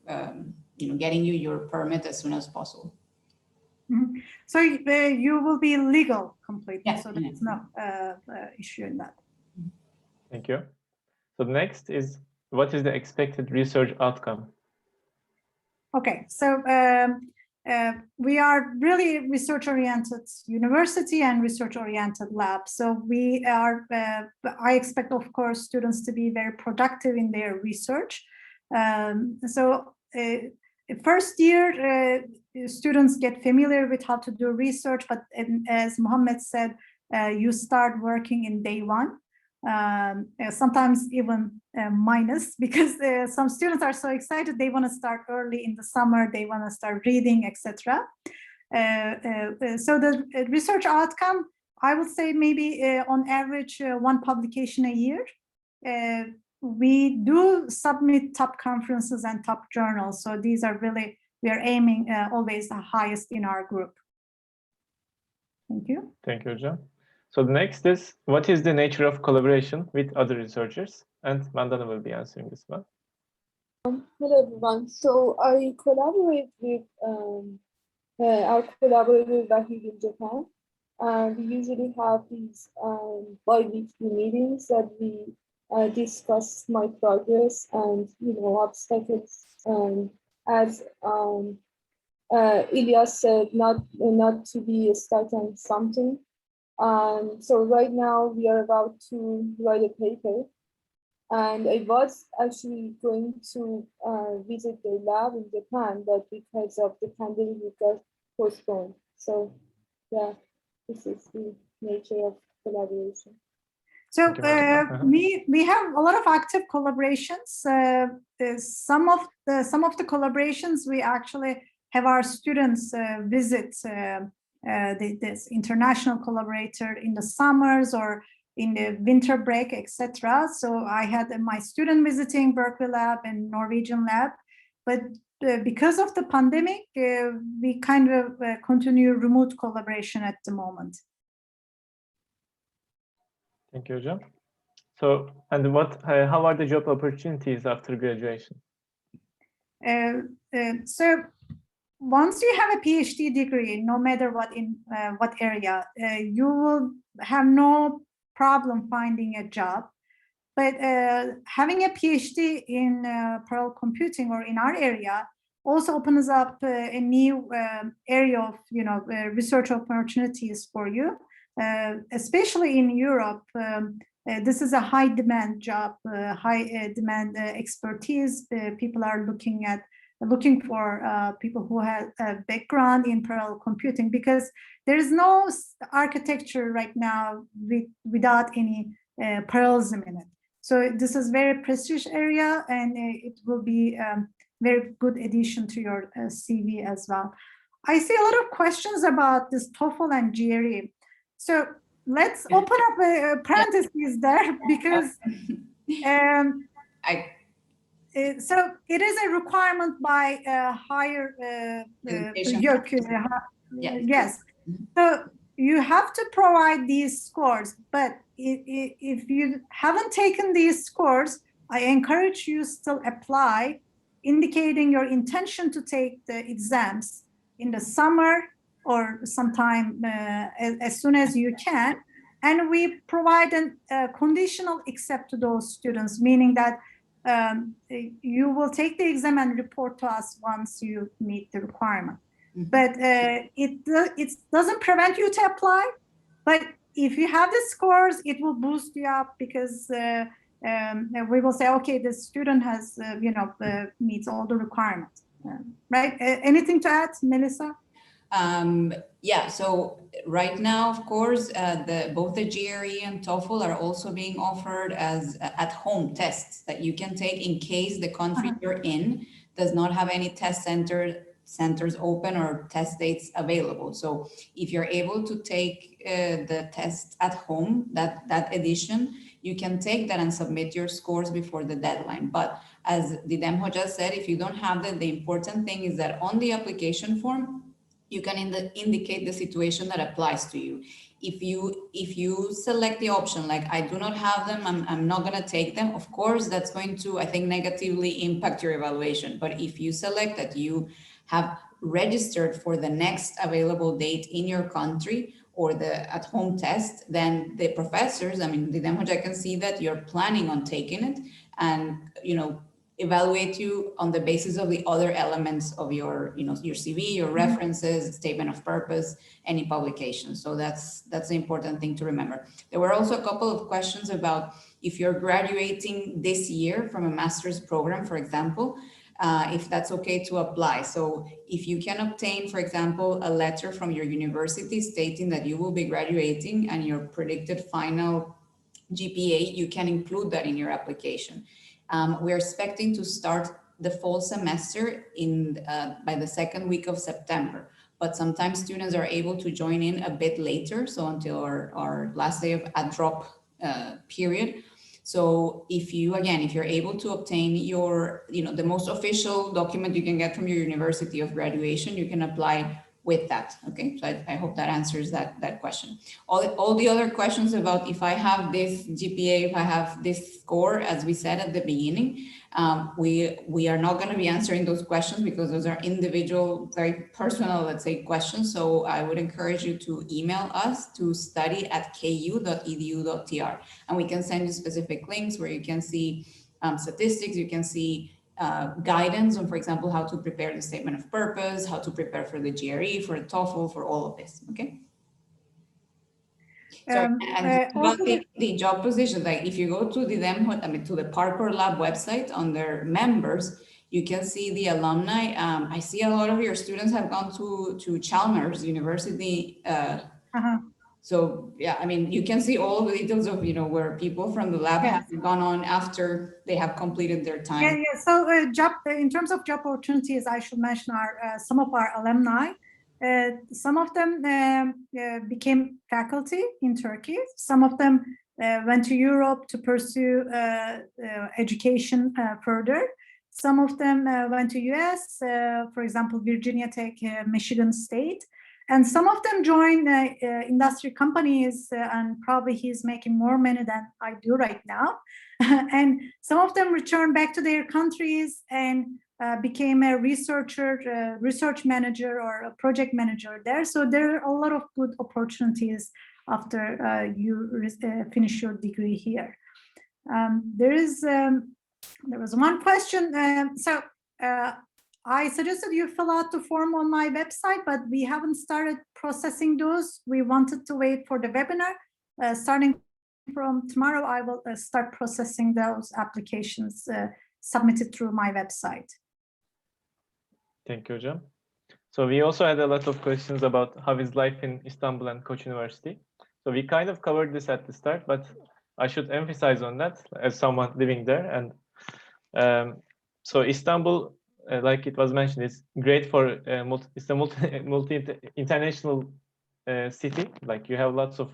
getting you your permit as soon as possible. Mm-hmm. So you will be legal completely, yeah, so there's no issue in that. Thank you. So the next is, what is the expected research outcome? Okay, so we are really research-oriented university and research-oriented lab. So we are, I expect, of course, students to be very productive in their research. First year, students get familiar with how to do research, but as Mohammed said, you start working in day one. Sometimes even minus, because some students are so excited, they want to start early in the summer, they want to start reading, etc. So the research outcome, I would say maybe on average one publication a year. We do submit top conferences and top journals, so these are really, we are aiming always the highest in our group. Thank you. Thank you, Hocam. So the next is, what is the nature of collaboration with other researchers? And Mandana will be answering this one. Hello, everyone. So I collaborate with our collaborator Wahid in Japan. We usually have these bi-weekly meetings that we discuss my progress and obstacles. As Ilyas said, not to be stuck on something. So right now we are about to write a paper, and I was actually going to visit the lab in Japan, but because of the pandemic, it got postponed. So yeah, this is the nature of collaboration. So Thank you, Melissa. we have a lot of active collaborations. Some of the collaborations we actually have our students visit this international collaborator in the summers or in the winter break, etc. So I had my student visiting Berkeley lab and Norwegian lab, but because of the pandemic, we kind of continue remote collaboration at the moment. Thank you, Hocam. So, and how are the job opportunities after graduation? So once you have a PhD degree, no matter what area, you will have no problem finding a job. But having a PhD in parallel computing or in our area also opens up a new area of research opportunities for you, especially in Europe. This is a high demand job, high demand expertise. People are looking for people who have a background in parallel computing, because there is no architecture right now without any parallelism in it. So this is very prestigious area, and it will be a very good addition to your CV as well. I see a lot of questions about this TOEFL and GRE. So let's open up a parentheses there, because so it is a requirement by higher yes. So you have to provide these scores, but if you haven't taken these scores, I encourage you still apply, indicating your intention to take the exams in the summer or sometime as soon as you can. And we provide a conditional accept to those students, meaning that you will take the exam and report to us once you meet the requirement. But it doesn't prevent you to apply. But if you have the scores, it will boost you up, because we will say, okay, the student has meets all the requirements, right? Anything to add, Melissa? Yeah, so right now, of course, both the GRE and TOEFL are also being offered as at-home tests that you can take in case the country you're in does not have any test centers open or test dates available. So if you're able to take the test at home, that edition, you can take that and submit your scores before the deadline. But as Didem just said, if you don't have that, the important thing is that on the application form, you can indicate the situation that applies to you. If you select the option like I do not have them, I'm not going to take them, of course that's going to, I think, negatively impact your evaluation. But if you select that you have registered for the next available date in your country or the at-home test, then the professors, I mean, the demo, I can see that you're planning on taking it, and evaluate you on the basis of the other elements of your, your CV, your references, statement of purpose, any publication. So that's the important thing to remember. There were also a couple of questions about if you're graduating this year from a master's program, for example, if that's okay to apply. So if you can obtain, for example, a letter from your university stating that you will be graduating and your predicted final GPA, you can include that in your application. We're expecting to start the fall semester by the second week of September, but sometimes students are able to join in a bit later, so until our last day of drop period. So if you're able to obtain your, the most official document you can get from your university of graduation, you can apply with that. Okay, so I hope that answers that question. All the other questions about if I have this GPA, if I have this score, as we said at the beginning, we are not going to be answering those questions because those are individual, very personal, let's say, questions. So I would encourage you to email us to study@ku.edu.tr, and we can send you specific links where you can see statistics, you can see guidance on, for example, how to prepare the statement of purpose, how to prepare for the GRE, for the TOEFL, for all of this. Okay. So, and about the job position, like if you go to the ParCore Lab website under members, you can see the alumni. I see a lot of your students have gone to Chalmers University So yeah, I mean, you can see all of the details of, where people from the lab Yeah. have gone on after they have completed their time. Yeah. So in terms of job opportunities, I should mention some of our alumni. Some of them became faculty in Turkey. Some of them went to Europe to pursue education further. Some of them went to US, for example, Virginia Tech, Michigan State. And some of them joined industry companies, and probably he's making more money than I do right now. And some of them returned back to their countries and became a researcher, research manager, or a project manager there. So there are a lot of good opportunities after you finish your degree here. There was one question. I suggested you fill out the form on my website, but we haven't started processing those. We wanted to wait for the webinar. Starting from tomorrow, I will start processing those applications submitted through my website. Thank you, Hocam. So we also had a lot of questions about how is life in Istanbul and Koç University. So we kind of covered this at the start, but I should emphasize on that as someone living there. And so Istanbul, like it was mentioned, is great for it's a multi-international city. Like you have lots of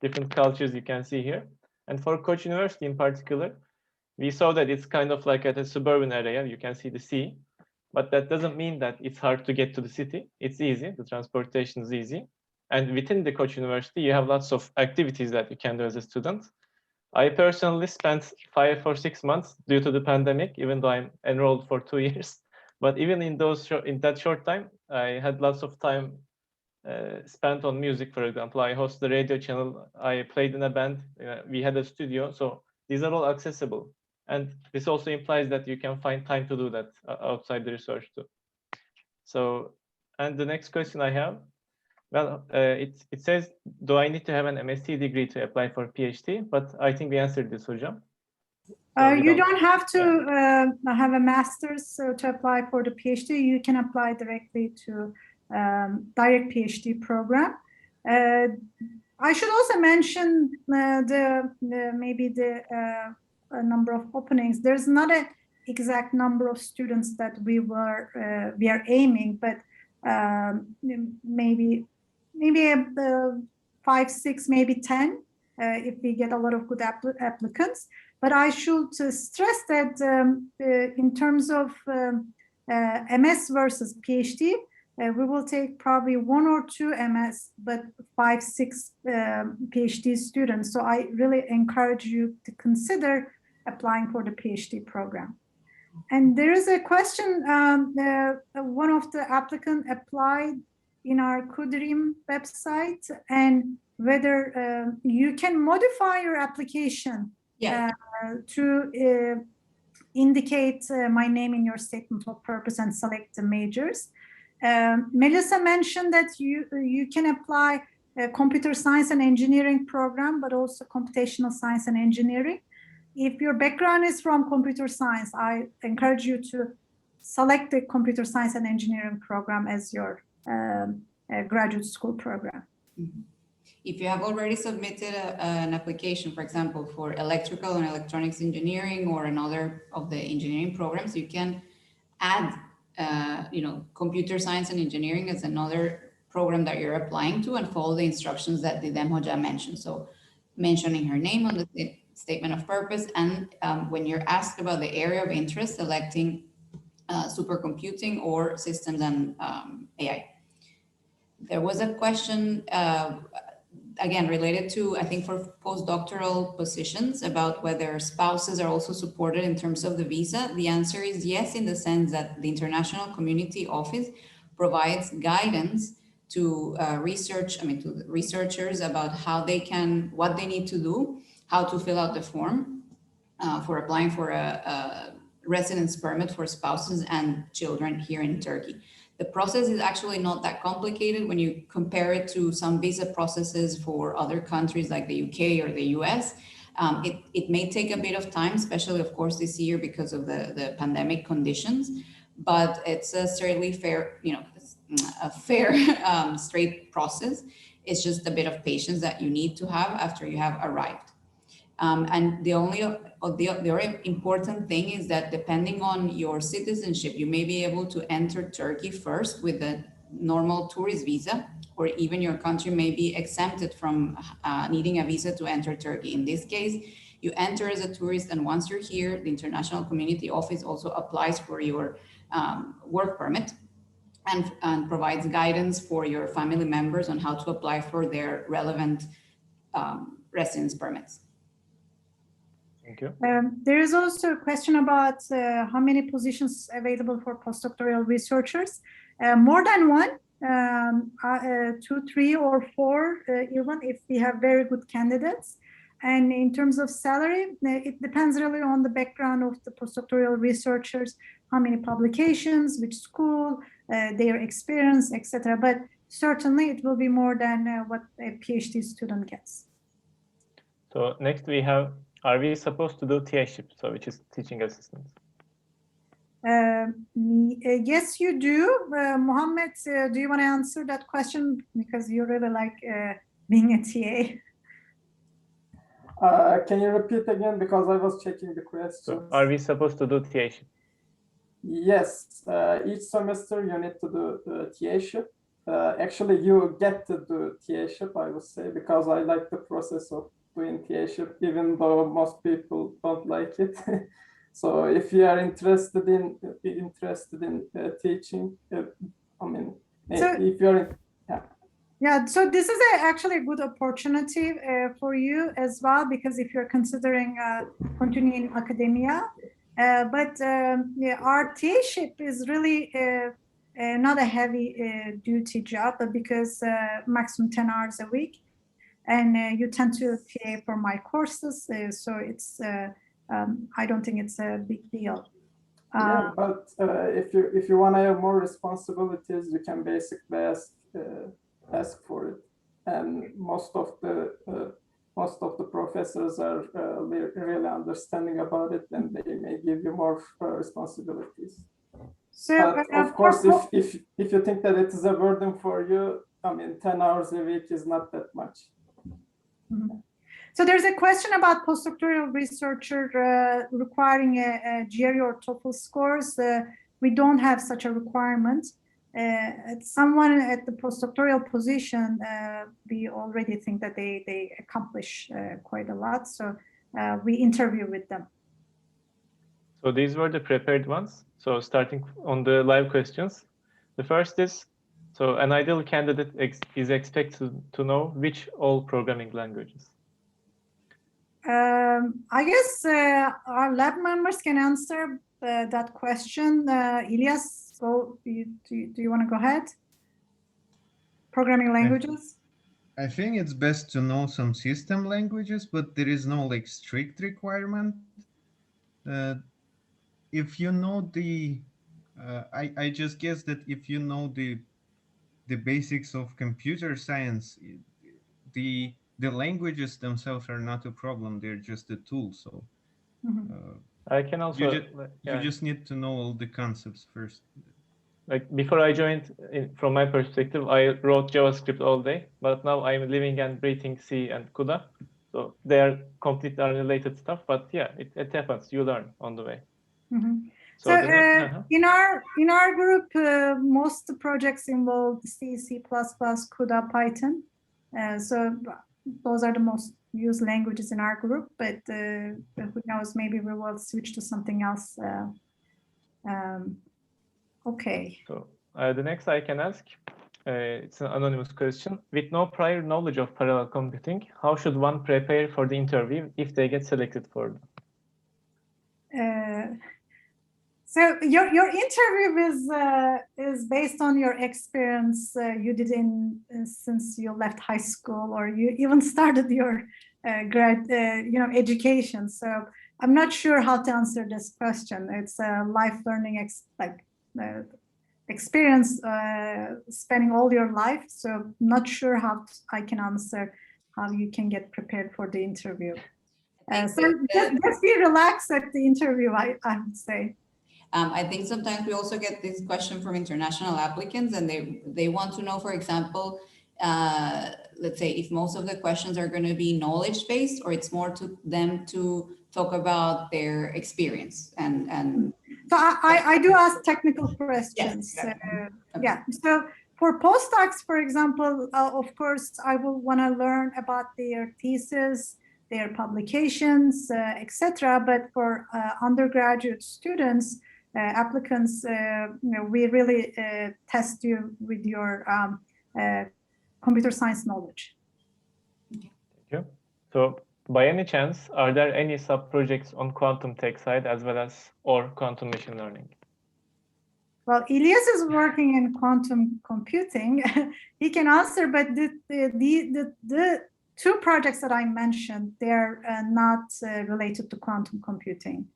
different cultures you can see here. And for Koç University in particular, we saw that it's kind of like at a suburban area. You can see the sea, but that doesn't mean that it's hard to get to the city. It's easy. The transportation is easy. And within the Koç University, you have lots of activities that you can do as a student. I personally spent 5 or 6 months due to the pandemic, even though I'm enrolled for 2 years. But even in that short time, I had lots of time spent on music. For example, I hosted a radio channel. I played in a band. We had a studio. So these are all accessible. And this also implies that you can find time to do that outside the research too. So, and the next question I have, well, it says, do I need to have an MSc degree to apply for PhD? But I think we answered this, Hocam. You don't have to have a master's to apply for the PhD. You can apply directly to direct PhD program. I should also mention maybe the number of openings. There's not an exact number of students that we are aiming, but maybe 5, 6, maybe 10 if we get a lot of good applicants. But I should stress that in terms of MS versus PhD, we will take probably 1 or 2 MS, but 5, 6 PhD students. So I really encourage you to consider applying for the PhD program. And there is a question, one of the applicants applied in our Kudrim website, and whether you can modify your application to indicate my name in your statement of purpose and select the majors. Melissa mentioned that you can apply a computer science and engineering program, but also computational science and engineering. If your background is from computer science, I encourage you to select the computer science and engineering program as your graduate school program. Mm-hmm. If you have already submitted an application, for example, for electrical and electronics engineering or another of the engineering programs, you can add, computer science and engineering as another program that you're applying to, and follow the instructions that Didem Hoca mentioned. So mentioning her name on the statement of purpose, and when you're asked about the area of interest, selecting supercomputing or systems and AI. There was a question, again, related to, I think, for postdoctoral positions, about whether spouses are also supported in terms of the visa. The answer is yes, in the sense that the International Community Office provides guidance to to the researchers about what they need to do, how to fill out the form for applying for a residence permit for spouses and children here in Turkey. The process is actually not that complicated when you compare it to some visa processes for other countries like the UK or the US. It may take a bit of time, especially, of course, this year because of the pandemic conditions, but it's a certainly fair, straight process. It's just a bit of patience that you need to have after you have arrived. And the very important thing is that depending on your citizenship, you may be able to enter Turkey first with a normal tourist visa, or even your country may be exempted from needing a visa to enter Turkey. In this case, you enter as a tourist, and once you're here, the International Community Office also applies for your work permit and provides guidance for your family members on how to apply for their relevant residence permits. Thank you. There is also a question about how many positions available for postdoctoral researchers. More than one, 2, 3, or 4, even if we have very good candidates. And in terms of salary, it depends really on the background of the postdoctoral researchers, how many publications, which school, their experience, etc. But certainly it will be more than what a PhD student gets. So next we have, are we supposed to do TA-ship, so which is teaching assistant? Yes, you do. Mohammed, do you want to answer that question? Because you really like being a TA. Can you repeat again, because I was checking the question. So are we supposed to do TA-ship? Yes, each semester you need to do TA-ship. Actually, you get to do TA-ship, I would say, because I like the process of doing TA-ship, even though most people don't like it. So if you are interested in teaching, I mean, so, if you're in, yeah, so this is actually a good opportunity for you as well, because if you're considering continuing in academia, but yeah, our TA-ship is really not a heavy duty job, but because maximum 10 hours a week, and you tend to TA for my courses, so it's I don't think it's a big deal. Yeah, but if you want to have more responsibilities, you can basically ask for it, and most of the professors are really understanding about it, and they may give you more responsibilities. So but of course, if you think that it is a burden for you, I mean, 10 hours a week is not that much. Mm-hmm. So there's a question about postdoctoral researcher requiring a GRE or TOEFL scores. We don't have such a requirement. Someone at the postdoctoral position, we already think that they accomplish quite a lot. So we interview with them. So these were the prepared ones. So starting on the live questions, the first is, so an ideal candidate is expected to know which all programming languages? I guess our lab members can answer that question. Ilyas, do you want to go ahead? Programming languages? I think it's best to know some system languages, but there is no like strict requirement. If you know the, I just guess that if you know the basics of computer science, the languages themselves are not a problem. They're just a tool. So I can also you just need to know all the concepts first. Like before I joined, from my perspective, I wrote JavaScript all day, but now I'm living and breathing C and CUDA. So they are completely unrelated stuff, but yeah, it happens. You learn on the way. Mm-hmm. So in our group, most projects involve C, C++, CUDA, Python. So those are the most used languages in our group, but who knows, maybe we will switch to something else. Okay. So the next I can ask, it's an anonymous question. With no prior knowledge of parallel computing, how should one prepare for the interview if they get selected for them? So your interview is based on your experience you did since you left high school, or you even started your education. So I'm not sure how to answer this question. It's a life learning experience, spending all your life. So not sure how I can answer how you can get prepared for the interview. So just be relaxed at the interview, I would say. I think sometimes we also get this question from international applicants, and they want to know, for example, let's say if most of the questions are going to be knowledge based, or it's more to them to talk about their experience and So I do ask technical questions. Yes, exactly. Yeah. So for postdocs, for example, of course, I will want to learn about their thesis, their publications, etc. But for undergraduate students, applicants, we really test you with your computer science knowledge. Thank you. So, by any chance, are there any sub-projects on quantum tech side as well as or quantum machine learning? Well, Ilyas is working in quantum computing. He can answer, but the two projects that I mentioned, they're not related to quantum computing.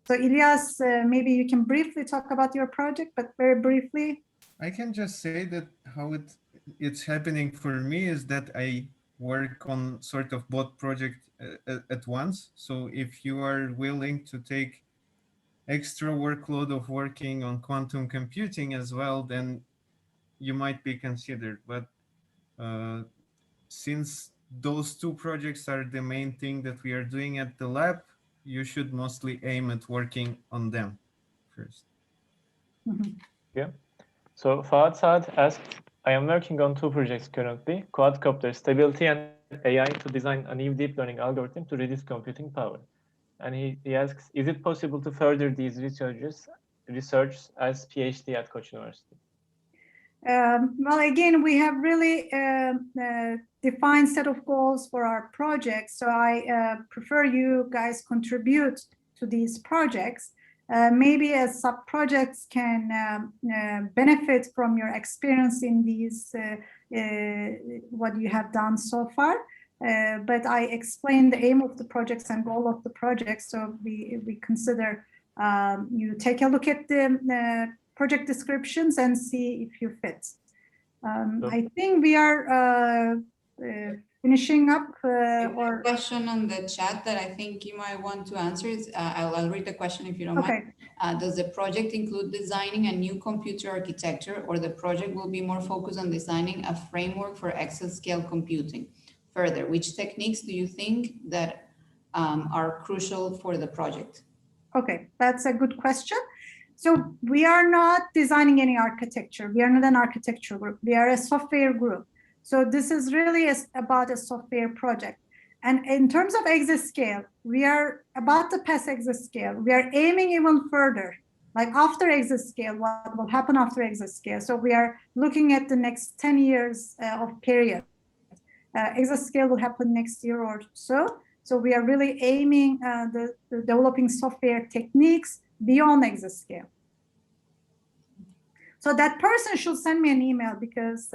So Ilyas, maybe you can briefly talk about your project, but very briefly. I can just say that how it's happening for me is that I work on sort of both projects at once. So if you are willing to take extra workload of working on quantum computing as well, then you might be considered. But since those two projects are the main thing that we are doing at the lab, you should mostly aim at working on them first. Mm-hmm. Yeah. So Fahad Saad asked, I am working on two projects currently, quadcopter stability and AI to design a new deep learning algorithm to reduce computing power. And he asks, is it possible to further these research as PhD at Koç University? Well, again, we have really defined set of goals for our projects. So I prefer you guys contribute to these projects. Maybe as sub-projects can benefit from your experience in these, what you have done so far. But I explained the aim of the projects and goal of the projects. So we consider you take a look at the project descriptions and see if you fit. I think we are finishing up. Or question on the chat that I think you might want to answer is, I'll read the question if you don't mind. Does the project include designing a new computer architecture, or the project will be more focused on designing a framework for exascale computing? Further, which techniques do you think that are crucial for the project? Okay, that's a good question. So we are not designing any architecture. We are not an architecture group. We are a software group. So this is really about a software project. And in terms of exascale, we are about to pass exascale. We are aiming even further, like after exascale, what will happen after exascale. So we are looking at the next 10 years of period. Exascale will happen next year or so. So we are really aiming the developing software techniques beyond exascale. So that person should send me an email because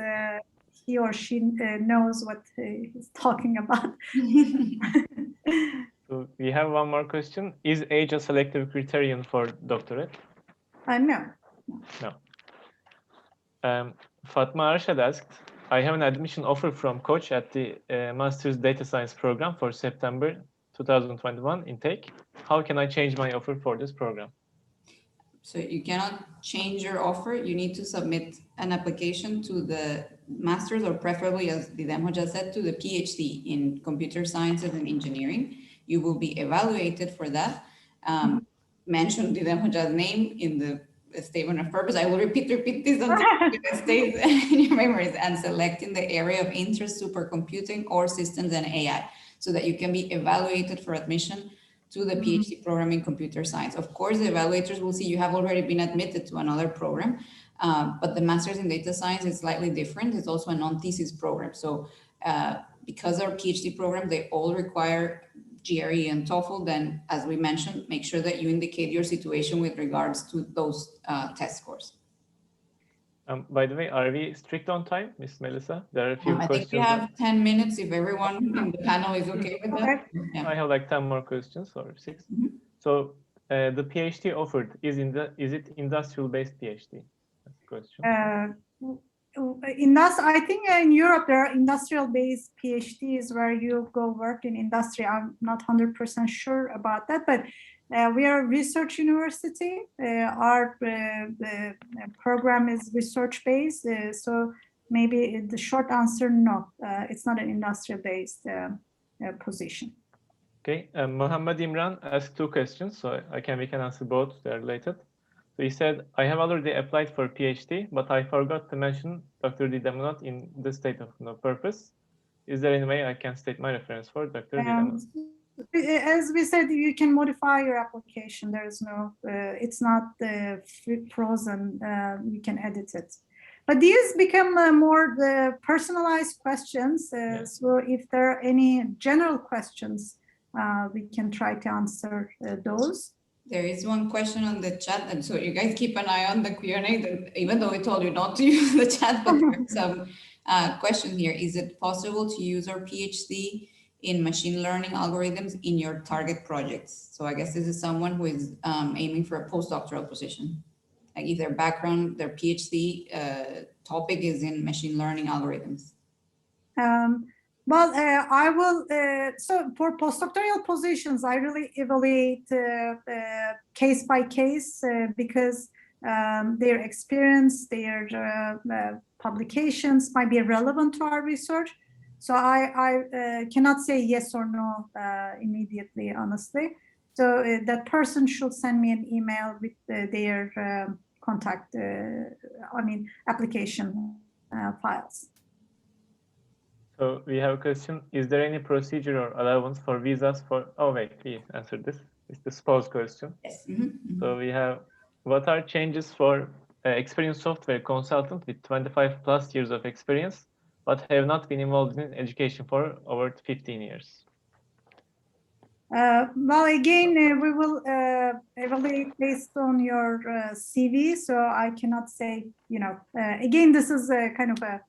he or she knows what he's talking about. So we have one more question. Is age a selective criterion for doctorate? No. No. Fatma Arshad asked, I have an admission offer from Koç at the Master's Data Science program for September 2021 intake. How can I change my offer for this program? So you cannot change your offer. You need to submit an application to the master's, or preferably, as Didem just said, to the PhD in computer sciences and engineering. You will be evaluated for that. Mention Didem Hoca's name in the statement of purpose. I will repeat this until it stays in your memories, and select in the area of interest supercomputing or systems and AI, so that you can be evaluated for admission to the PhD program in computer science. Of course, the evaluators will see you have already been admitted to another program, but the master's in data science is slightly different. It's also a non-thesis program. So because our PhD program, they all require GRE and TOEFL, then as we mentioned, make sure that you indicate your situation with regards to those test scores. By the way, are we strict on time, Ms. Melissa? There are a few questions. I think we have 10 minutes if everyone in the panel is okay with that. Yeah. I have like 10 more questions or 6. So the PhD offered, is it industrial-based PhD? That's the question. I think in Europe, there are industrial-based PhDs where you go work in industry. I'm not 100% sure about that, but we are a research university. Our program is research-based, so maybe the short answer, no, it's not an industrial-based position. Okay, Mohammed Imran asked 2 questions, so we can answer both. They're related. So he said, I have already applied for PhD, but I forgot to mention Dr. Didemunat in the state of no purpose. Is there any way I can state my reference for Dr. Didemunat? As we said, you can modify your application. There is no, it's not frozen. You can edit it. But these become more the personalized questions. So if there are any general questions, we can try to answer those. There is one question on the chat, and so you guys keep an eye on the Q&A, even though we told you not to use the chat, but there's some question here. Is it possible to use our PhD in machine learning algorithms in your target projects? So I guess this is someone who is aiming for a postdoctoral position. Like if their background, their PhD topic is in machine learning algorithms. Well, I will, so for postdoctoral positions, I really evaluate case by case because their experience, their publications might be relevant to our research. So I cannot say yes or no immediately, honestly. So that person should send me an email with their contact, application files. So we have a question. Is there any procedure or allowance for visas for, oh wait, we answered this. It's the spouse question. Yes. So we have, what are changes for experienced software consultant with 25 plus years of experience, but have not been involved in education for over 15 years? Well, again, we will evaluate based on your CV. So I cannot say, again, this is a kind of a,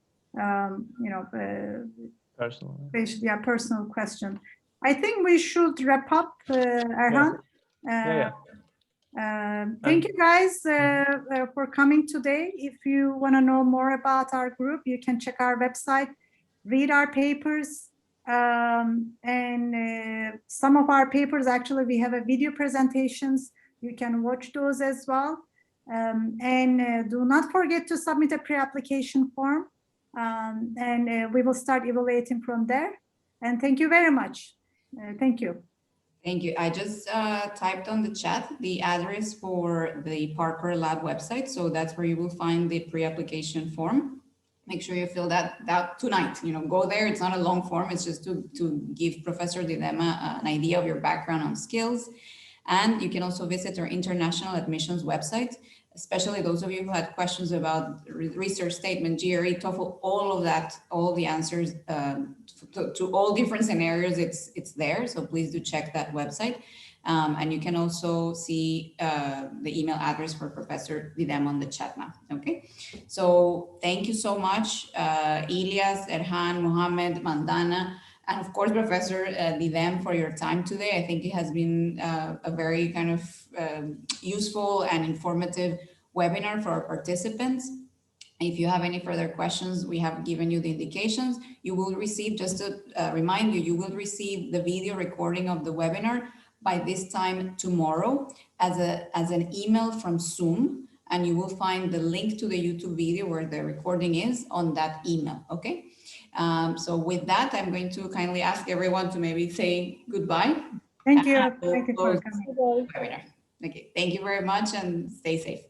Personal. Personal question. I think we should wrap up, Erhan. Thank you guys for coming today. If you want to know more about our group, you can check our website, read our papers, and some of our papers, actually, we have a video presentations. You can watch those as well. And do not forget to submit a pre-application form. And we will start evaluating from there. And thank you very much. Thank you. Thank you. I just typed on the chat the address for the ParCore Lab website. So that's where you will find the pre-application form. Make sure you fill that out tonight. Go there. It's not a long form. It's just to give Professor Didema an idea of your background and skills. And you can also visit our international admissions website, especially those of you who had questions about research statement, GRE, TOEFL, all of that, all the answers to all different scenarios, it's there. So please do check that website. And you can also see the email address for Professor Didem on the chat now, okay? So thank you so much, Ilyas, Erhan, Mohammed, Mandana, and of course, Professor Didem, for your time today. I think it has been a very kind of useful and informative webinar for our participants. If you have any further questions, we have given you the indications. You will receive, just to remind you, you will receive the video recording of the webinar by this time tomorrow as an email from Zoom, and you will find the link to the YouTube video where the recording is on that email, okay? So with that, I'm going to kindly ask everyone to maybe say goodbye. Thank you. Thank you for coming. Webinar. Okay, thank you very much and stay safe.